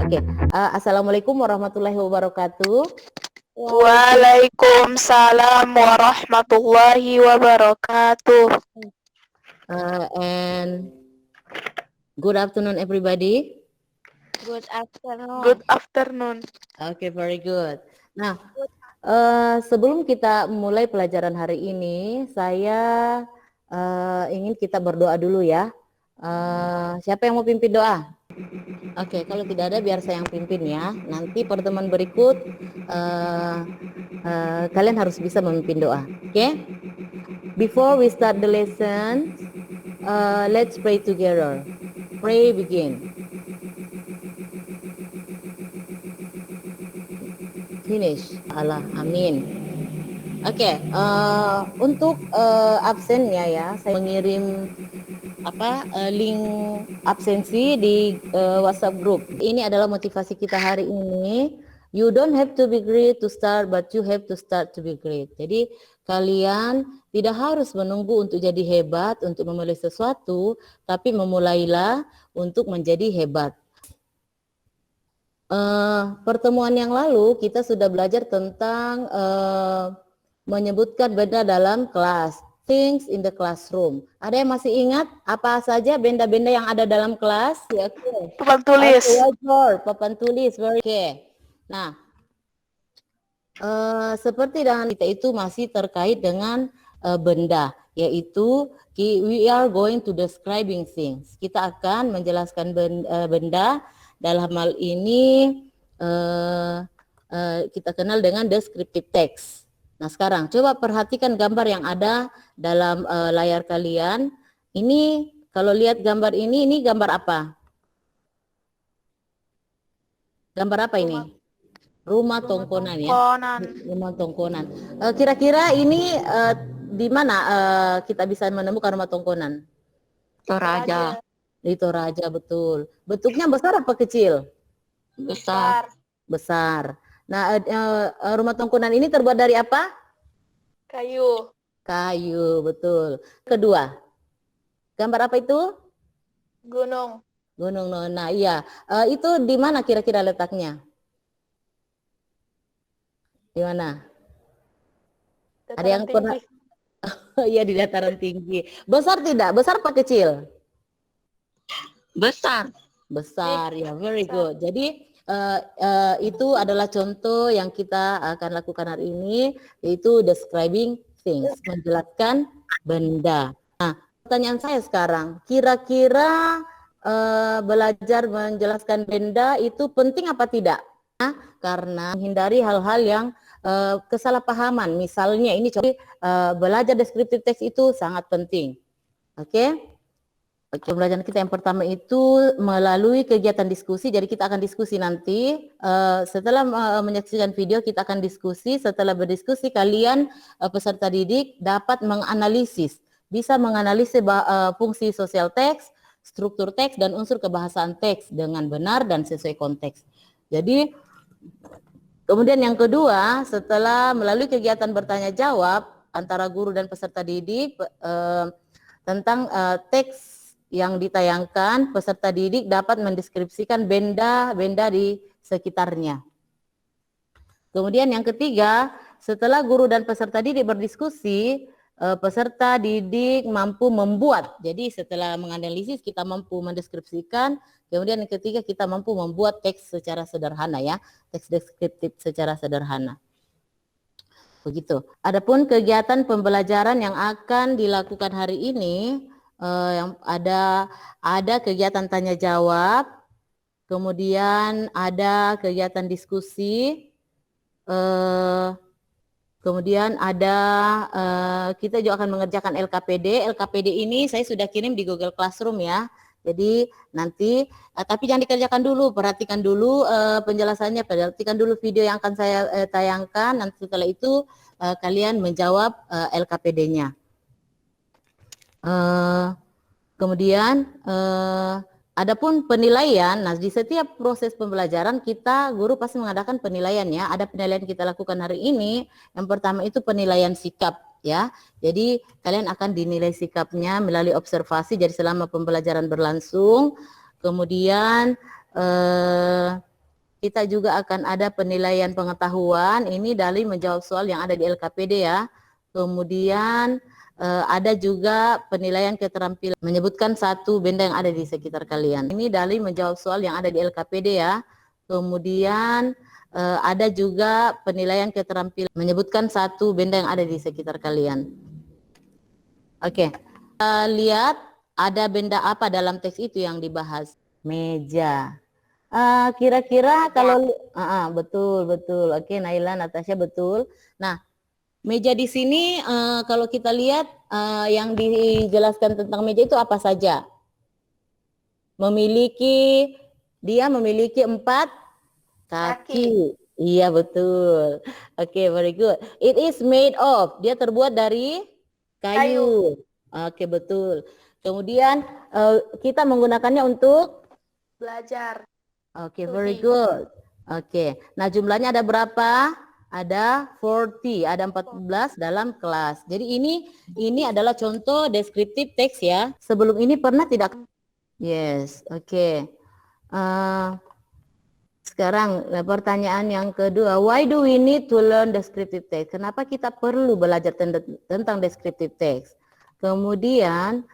Oke, Assalamualaikum warahmatullahi wabarakatuh. Waalaikumsalam warahmatullahi wabarakatuh. And good afternoon, everybody. Good afternoon. Good afternoon. Okay, very good. Nah, sebelum kita mulai pelajaran hari ini, saya ingin kita berdoa dulu ya. Siapa yang mau pimpin doa? Oke, kalau tidak ada biar saya yang pimpin ya. Nanti pertemuan berikut kalian harus bisa memimpin doa. Oke? Before we start the lesson, let's pray together. Pray begin. Finish. Allah, amin. Oke, untuk absennya ya, saya mengirim link absensi di WhatsApp group. Ini adalah motivasi kita hari ini. You don't have to be great to start, but you have to start to be great. Jadi kalian tidak harus menunggu untuk jadi hebat, untuk memulai sesuatu, tapi memulailah untuk menjadi hebat. Pertemuan yang lalu kita sudah belajar tentang menyebutkan benda dalam kelas. Things in the classroom. Ada yang masih ingat apa saja benda-benda yang ada dalam kelas? Ya, okay. Papan tulis. Papan tulis. Okay. Nah, seperti dengan kita itu masih terkait dengan benda, yaitu we are going to describing things. Kita akan menjelaskan benda. Dalam hal ini kita kenal dengan descriptive text. Nah, sekarang coba perhatikan gambar yang ada dalam layar kalian. Ini kalau lihat gambar ini gambar apa? Gambar apa ini? Rumah tongkonan ya. Rumah tongkonan. Kira-kira ini di mana kita bisa menemukan rumah tongkonan? Toraja. Di Toraja, betul. Bentuknya besar apa kecil? Besar. Besar. Nah, rumah tongkonan ini terbuat dari apa? Kayu. Kayu, betul. Kedua, gambar apa itu? Gunung. Gunung. Nah, iya. Itu di mana kira-kira letaknya? Di mana? Ada yang pernah? Iya, di dataran tinggi. Besar tidak? Besar apa kecil? Besar. Besar, ya, very good. Jadi itu adalah contoh yang kita akan lakukan hari ini, yaitu describing things, menjelaskan benda. Nah, pertanyaan saya sekarang, kira-kira belajar menjelaskan benda itu penting apa tidak? Nah, karena menghindari hal-hal yang kesalahpahaman. Misalnya ini belajar descriptive text itu sangat penting. Oke? Pembelajaran kita yang pertama itu melalui kegiatan diskusi. Jadi kita akan diskusi nanti. Setelah menyaksikan video kita akan diskusi. Setelah berdiskusi kalian peserta didik dapat menganalisis, bisa menganalisis fungsi sosial teks, struktur teks dan unsur kebahasaan teks dengan benar dan sesuai konteks. Jadi kemudian yang kedua, setelah melalui kegiatan bertanya jawab antara guru dan peserta didik tentang teks yang ditayangkan, peserta didik dapat mendeskripsikan benda-benda di sekitarnya. Kemudian yang ketiga, setelah guru dan peserta didik berdiskusi, peserta didik mampu membuat. Jadi setelah menganalisis kita mampu mendeskripsikan. Kemudian yang ketiga kita mampu membuat teks secara sederhana ya, teks deskriptif secara sederhana. Begitu. Adapun kegiatan pembelajaran yang akan dilakukan hari ini, yang ada kegiatan tanya jawab, kemudian ada kegiatan diskusi, kemudian ada kita juga akan mengerjakan LKPD. LKPD ini saya sudah kirim di Google Classroom ya. Jadi nanti, tapi jangan dikerjakan dulu, perhatikan dulu penjelasannya, perhatikan dulu video yang akan saya tayangkan. Nanti setelah itu kalian menjawab LKPD-nya. Kemudian adapun penilaian, nah di setiap proses pembelajaran kita guru pasti mengadakan penilaian ya. Ada penilaian kita lakukan hari ini. Yang pertama itu penilaian sikap ya. Jadi kalian akan dinilai sikapnya melalui observasi. Jadi selama pembelajaran berlangsung, kemudian kita juga akan ada penilaian pengetahuan. Ini dari menjawab soal yang ada di LKPD ya. Kemudian ada juga penilaian keterampilan, menyebutkan satu benda yang ada di sekitar kalian. Ini dari menjawab soal yang ada di LKPD ya. Kemudian ada juga penilaian keterampilan, menyebutkan satu benda yang ada di sekitar kalian. Oke, lihat ada benda apa dalam teks itu yang dibahas? Meja. Kira-kira kalau betul. Oke, Naila, Natasha betul. Nah, meja di sini kalau kita lihat yang dijelaskan tentang meja itu apa saja? Dia memiliki 4 kaki. Iya, betul. Oke, very good. It is made of. Dia terbuat dari kayu. Oke, betul. Kemudian kita menggunakannya untuk Belajar. Oke, very good. Oke. Nah, jumlahnya ada berapa? Ada 40, ada 14 dalam kelas. Jadi ini adalah contoh deskriptif teks ya. Sebelum ini pernah tidak? Yes, oke. Sekarang pertanyaan yang kedua, why do we need to learn descriptive text? Kenapa kita perlu belajar tentang descriptive text? Kemudian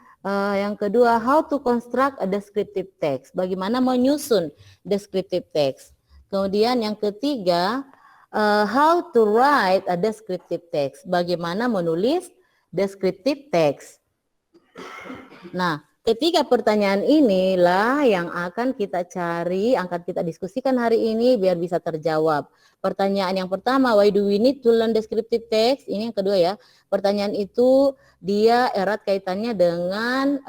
yang kedua, how to construct a descriptive text? Bagaimana menyusun descriptive text? Kemudian yang ketiga, how to write a descriptive text? Bagaimana menulis descriptive text? Nah, ketiga pertanyaan inilah yang akan kita cari, akan kita diskusikan hari ini biar bisa terjawab. Pertanyaan yang pertama, why do we need to learn descriptive text? Ini yang kedua ya. Pertanyaan itu dia erat kaitannya dengan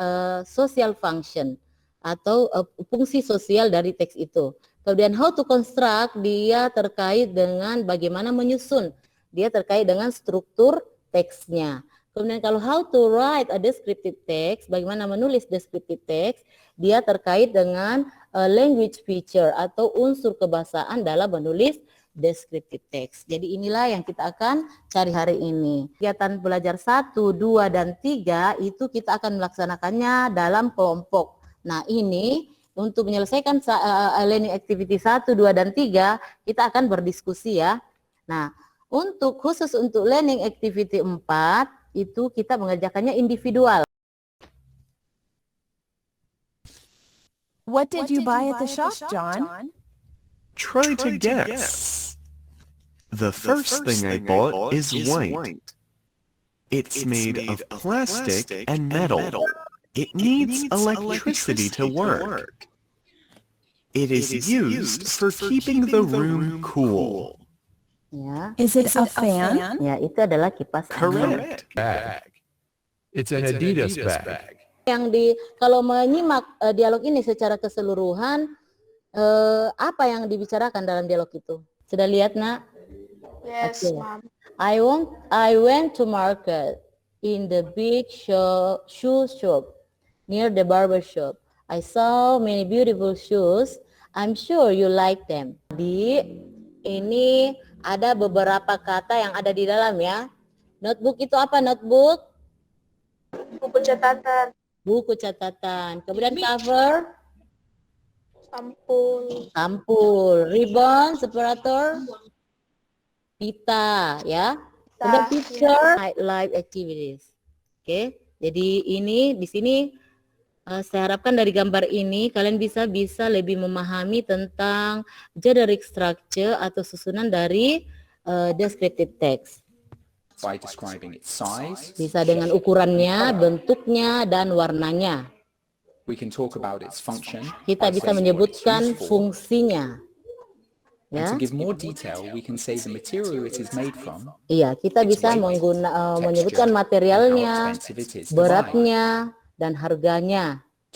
social function atau fungsi sosial dari teks itu. Kemudian how to construct, dia terkait dengan bagaimana menyusun. Dia terkait dengan struktur teksnya. Kemudian kalau how to write a descriptive text, bagaimana menulis descriptive text, dia terkait dengan language feature atau unsur kebahasaan dalam menulis descriptive text. Jadi inilah yang kita akan cari hari ini. Kegiatan belajar 1, 2, dan 3 itu kita akan melaksanakannya dalam kelompok. Nah ini untuk menyelesaikan learning activity 1, 2, dan 3, kita akan berdiskusi ya. Nah khusus untuk learning activity 4, itu kita mengerjakannya individual. What did you buy at the shop, John? Try to guess. The first thing I bought is white. It's made of plastic and metal. It needs electricity to work. It is used for keeping the room cool. Ya. Is it a fan? Ya, itu adalah kipas angin. Correct. Bag. It's an Adidas bag. Kalau menyimak dialog ini secara keseluruhan, apa yang dibicarakan dalam dialog itu? Sudah lihat, Nak? Yes, Okay. Mom. I went to market in the big shoe shop near the barber shop. I saw many beautiful shoes. I'm sure you like them. Ini ada beberapa kata yang ada di dalam ya. Notebook itu apa notebook? Buku catatan. Buku catatan. Kemudian cover? Sampul. Ribbon, separator? Pita ya. Kemudian Pita, picture, live activities. Oke. Jadi ini di sini saya harapkan dari gambar ini kalian bisa lebih memahami tentang generic structure atau susunan dari descriptive text. By describing its size, Bisa dengan ukurannya, bentuknya, dan warnanya. we can talk about its function. Kita by bisa saying what it's menyebutkan used for. fungsinya. And Ya. to give more detail, we can say the material it is made from, Iya, kita its bisa weight, menyebutkan texture, materialnya, and how expensive it is to buy. beratnya, dan harganya.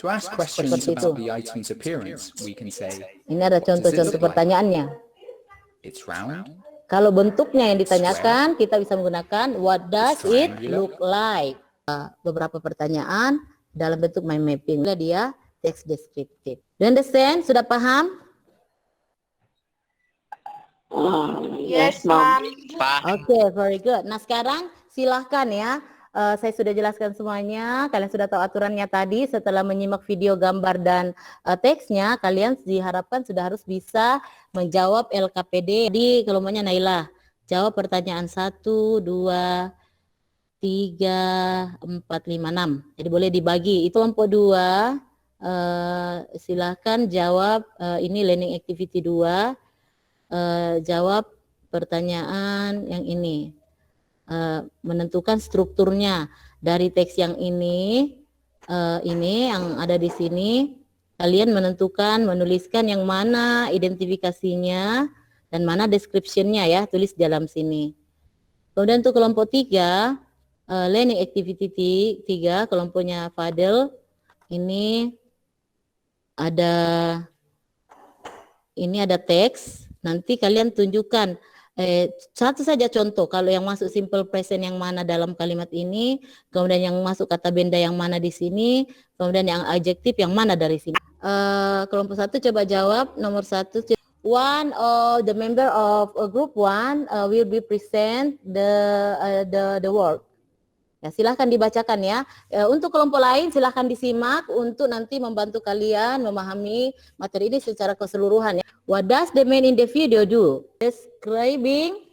To ask questions Seperti itu. about the item's appearance, we can say Ini ada contoh-contoh pertanyaannya. it's round, Kalau bentuknya yang ditanyakan, kita bisa menggunakan what does it look like? Beberapa pertanyaan dalam bentuk mind mapping. Dia text descriptive. Do you understand? Sudah paham? Yes, Mom. Oke, very good. Nah sekarang silahkan ya saya sudah jelaskan semuanya. Kalian sudah tahu aturannya tadi. Setelah menyimak video, gambar, dan teksnya, kalian diharapkan sudah harus bisa menjawab LKPD. Jadi kelompoknya Naila, jawab pertanyaan 1, 2, 3, 4, 5, 6. Jadi boleh dibagi. Itu kelompok 2. Silahkan jawab ini learning activity 2. Jawab pertanyaan yang ini. Menentukan strukturnya dari teks yang ini yang ada di sini. Kalian menentukan, menuliskan yang mana identifikasinya dan mana description-nya ya, tulis dalam sini. Kemudian untuk kelompok 3, learning activity 3, kelompoknya Fadel, ini ada teks. Nanti kalian tunjukkan satu saja contoh, kalau yang masuk simple present yang mana dalam kalimat ini, kemudian yang masuk kata benda yang mana di sini, kemudian yang adjektif yang mana dari sini. Kelompok 1 coba jawab, nomor 1. One of the member of group 1 will be present the work. Ya, silahkan dibacakan ya. Untuk kelompok lain silahkan disimak untuk nanti membantu kalian memahami materi ini secara keseluruhan ya. What does the man in the video do? Describing,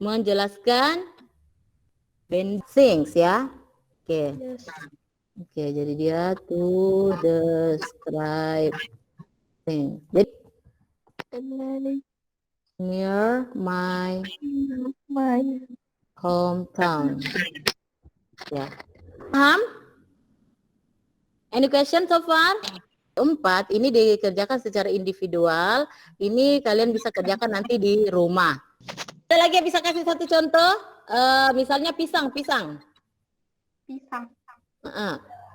menjelaskan, things ya. Oke. Oke, jadi dia to describe things. Jadi near my hometown. Ya. Paham? Any question so far? 4 ini dikerjakan secara individual. Ini kalian bisa kerjakan nanti di rumah. Ada lagi yang bisa kasih satu contoh? Misalnya pisang. Pisang.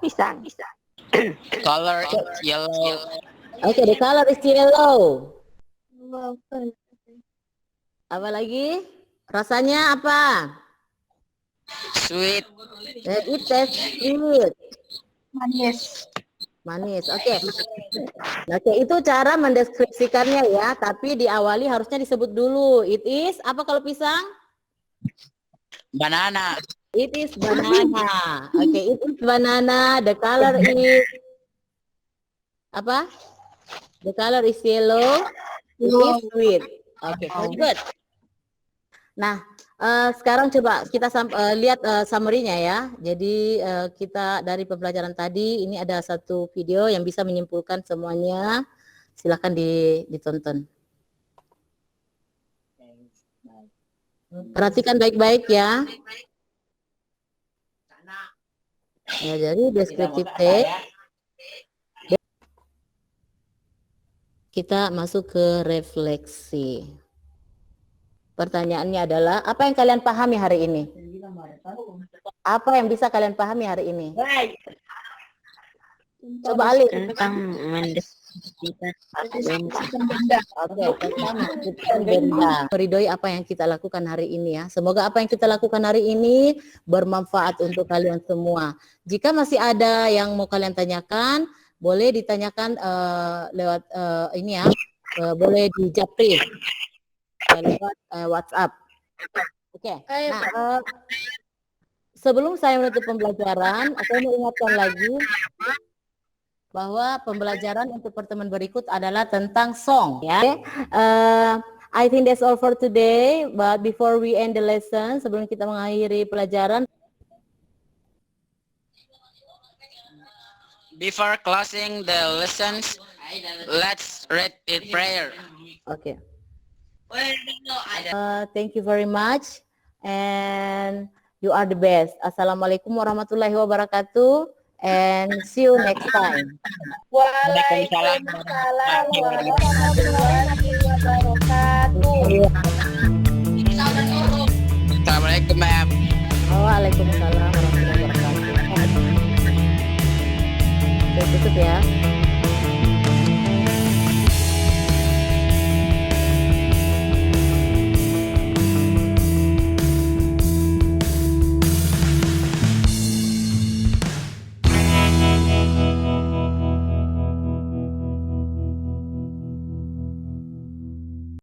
Pisang. Color is yellow. Oke, the color is yellow. Apa lagi? Rasanya apa? Sweet. It tastes sweet. Manis. Oke. Oke, itu cara mendeskripsikannya ya, tapi diawali harusnya disebut dulu. It is apa kalau pisang? Banana. It is banana. Oke, it is banana. The color is apa? The color is yellow. It is sweet. Oke, very good. Nah, sekarang coba kita lihat summary-nya ya. Jadi kita dari pembelajaran tadi ini ada satu video yang bisa menyimpulkan semuanya. Silakan ditonton. Perhatikan baik-baik ya. Ya, jadi descriptive text. Kita masuk ke refleksi. Pertanyaannya adalah, apa yang kalian pahami hari ini? Apa yang bisa kalian pahami hari ini? Coba Ali. Tentang mendeskripsikan Benda. Oke, tentang mendeskripsikan benda. Meridoi apa yang kita lakukan hari ini ya. Semoga apa yang kita lakukan hari ini bermanfaat untuk kalian semua. Jika masih ada yang mau kalian tanyakan, boleh ditanyakan lewat ini ya. Boleh di japri. Lewat WhatsApp. Oke. Nah, sebelum saya menutup pembelajaran, saya mau ingatkan lagi bahwa pembelajaran untuk pertemuan berikut adalah tentang song. Ya. I think that's all for today. But before we end the lesson, sebelum kita mengakhiri pelajaran, Before closing the lessons, let's read a prayer. okay. Thank you very much, and you are the best. Assalamualaikum warahmatullahi wabarakatuh, and see you next time. Waalaikumsalam warahmatullahi wabarakatuh. Assalamualaikum, ma'am. Waalaikumsalam warahmatullahi wabarakatuh. Tutup ya.